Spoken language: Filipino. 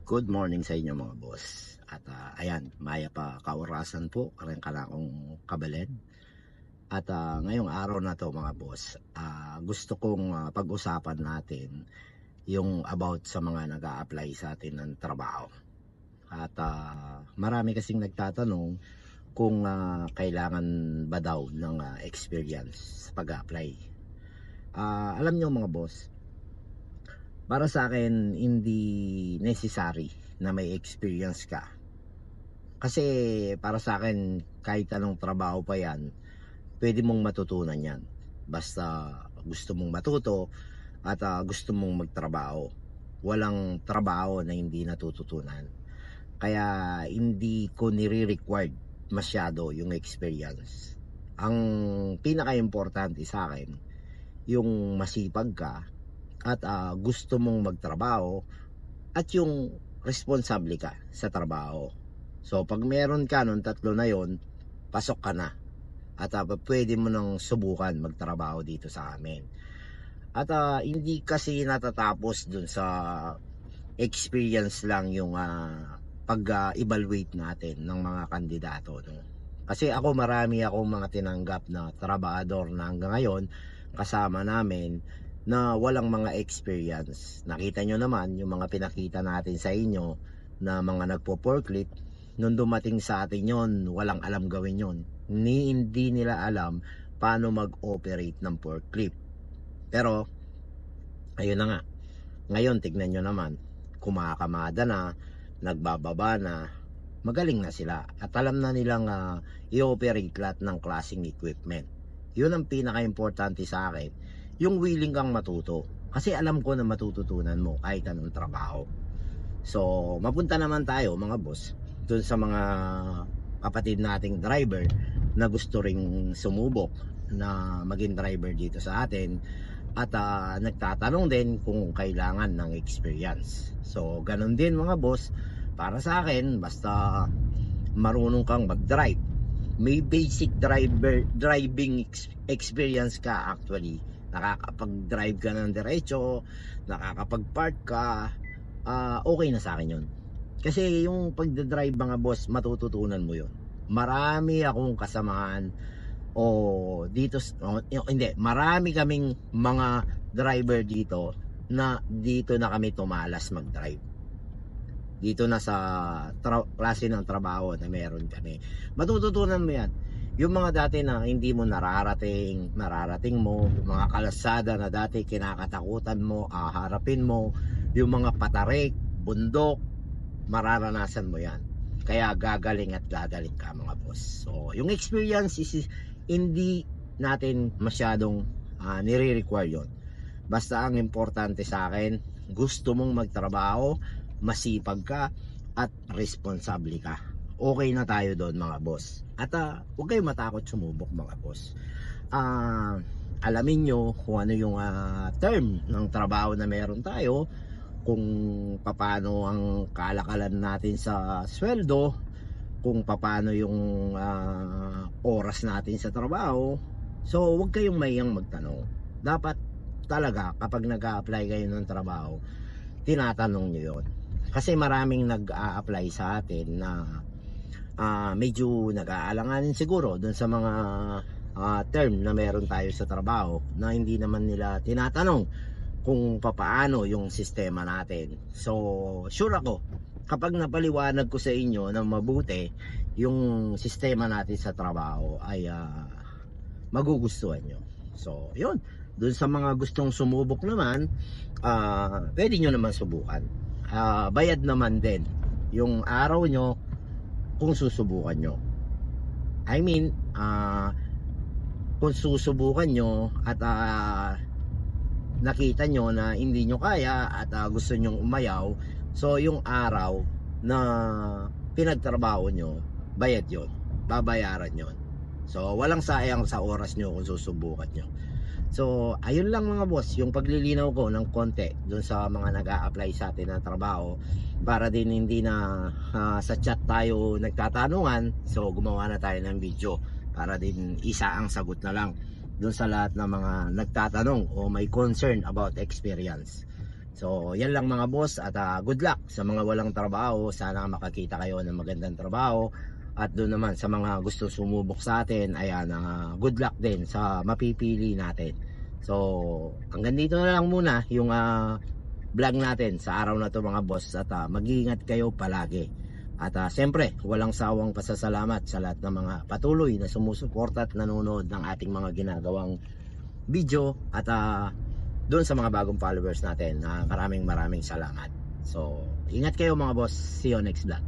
Good morning sa inyo mga boss. At ayan, maya pa kaorasan po, karang akong kabalin. At ngayong araw na to mga boss, gusto kong pag-usapan natin yung about sa mga nag apply sa atin ng trabaho. At marami kasing nagtatanong kung kailangan ba daw ng experience sa pag-apply. Alam nyo mga boss, para sa akin hindi necessary na may experience ka. Kasi para sa akin kahit anong trabaho pa yan, pwede mong matutunan yan. Basta gusto mong matuto at gusto mong magtrabaho. Walang trabaho na hindi natututunan. Kaya hindi ko nire-required masyado yung experience. Ang pinaka-importante sa akin, yung masipag ka at gusto mong magtrabaho at yung responsable ka sa trabaho. So pag meron ka nung tatlo na yon, pasok ka na at pwede mo nang subukan magtrabaho dito sa amin. At hindi kasi natatapos dun sa experience lang yung pag-evaluate natin ng mga kandidato, no? Kasi ako marami akong mga tinanggap na trabahador na hanggang ngayon kasama namin na walang mga experience. Nakita nyo naman yung mga pinakita natin sa inyo na mga nagpo-forklift. Nung dumating sa atin yon, walang alam gawin yon. Hindi nila alam paano mag-operate ng forklift. Pero ayun na nga, ngayon tignan nyo naman, kumakamada na, nagbababa na, magaling na sila at alam na nilang i-operate lahat ng klaseng equipment. Yun ang pinaka-importante sa akin, yung willing kang matuto. Kasi alam ko na matututunan mo kahit anong trabaho. So, mapunta naman tayo mga boss dun sa mga kapatid nating driver na gusto ring sumubok na maging driver dito sa atin at nagtatanong din kung kailangan ng experience. So, ganun din mga boss, para sa akin, basta marunong kang mag-drive, may basic driving experience ka actually, nakakapag-drive ka ng diretso, nakakapag-park ka, okay na sa akin yun. Kasi yung pagdadrive mga boss, matututunan mo yun. Marami akong kasamahan marami kaming mga driver dito na dito na kami tumalas mag-drive. Dito na sa klase ng trabaho na meron kami. Matututunan mo yan. Yung mga dati na hindi mo nararating mo, yung mga kalasada na dati kinakatakutan mo, harapin mo, yung mga patarik, bundok, mararanasan mo yan. Kaya gagaling at gagaling ka mga boss. So, yung experience is hindi natin masyadong nire-require yun. Basta ang importante sa akin, gusto mong magtrabaho, masipag ka, at responsable ka. Okay na tayo doon mga boss. At huwag kayong matakot sumubok mga boss. Alamin nyo kung ano yung term ng trabaho na meron tayo, kung paano ang kalakalan natin sa sweldo, kung paano yung oras natin sa trabaho. So huwag kayong mayang magtanong. Dapat talaga kapag nag-a-apply kayo ng trabaho, tinatanong nyo yun. Kasi maraming nag-a-apply sa atin na medyo nag-aalanganin siguro dun sa mga term na meron tayo sa trabaho na hindi naman nila tinatanong kung papaano yung sistema natin. So sure ako, kapag napaliwanag ko sa inyo ng mabuti yung sistema natin sa trabaho ay magugustuhan nyo. So yun, dun sa mga gustong sumubok naman, pwede nyo naman subukan. Bayad naman din yung araw nyo kung susubukan nyo. I mean, kung susubukan nyo at nakita nyo na hindi nyo kaya at gusto nyong umayaw, so yung araw na pinagtrabaho nyo, bayad yon, babayaran yon. So walang sayang sa oras nyo kung susubukan nyo. So ayun lang mga boss, yung paglilinaw ko ng konti dun sa mga nag-a-apply sa atin ng trabaho, para din hindi na sa chat tayo nagtatanungan. So gumawa na tayo ng video para din isa ang sagot na lang dun sa lahat ng mga nagtatanong o may concern about experience. So yan lang mga boss, at good luck sa mga walang trabaho. Sana makakita kayo ng magandang trabaho. At doon naman sa mga gusto sumubok sa atin, ayan, good luck din sa mapipili natin. So hanggang dito na lang muna yung vlog natin sa araw na to mga boss, at mag-iingat kayo palagi. At siyempre walang sawang pasasalamat sa lahat ng mga patuloy na sumusuporta at nanonood ng ating mga ginagawang video, at doon sa mga bagong followers natin, maraming salamat. So ingat kayo mga boss, see you next vlog.